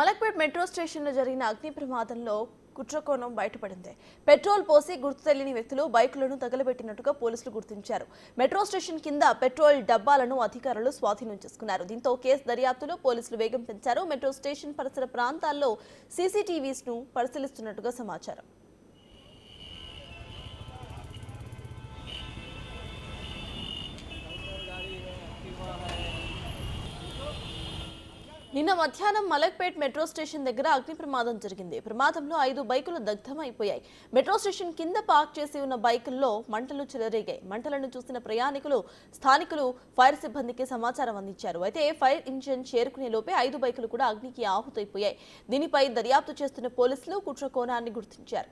Malakpet metro స్టేషన్లో జరిగిన అగ్ని ప్రమాదంలో కుట్రకోణం బయటపడింది. పెట్రోల్ పోసి గుర్తు తెలియని వ్యక్తులు బైకులను తగలబెట్టినట్టుగా పోలీసులు గుర్తించారు. మెట్రో స్టేషన్ కింద పెట్రోల్ డబ్బాలను అధికారులు స్వాధీనం చేసుకున్నారు. దీంతో కేసు దర్యాప్తులో పోలీసులు వేగం పెంచారు. మెట్రో స్టేషన్ పరిసర ప్రాంతాల్లో సీసీటీవీస్ ను పరిశీలిస్తున్నట్టుగా సమాచారం. నిన్న మధ్యాహ్నం మలక్పేట్ మెట్రో స్టేషన్ దగ్గర అగ్ని ప్రమాదం జరిగింది. ప్రమాదంలో 5 బైకులు దగ్ధమైపోయాయి. మెట్రో స్టేషన్ కింద పార్క్ చేసి ఉన్న బైకుల్లో మంటలు చెలరేగాయి. మంటలను చూసిన ప్రయాణికులు, స్థానికులు ఫైర్ సిబ్బందికి సమాచారం అందించారు. అయితే ఫైర్ ఇంజిన్ చేరుకునే లోపే 5 బైకులు కూడా అగ్నికి ఆహుతైపోయాయి. దీనిపై దర్యాప్తు చేస్తున్న పోలీసులు కుట్ర కోణాన్ని గుర్తించారు.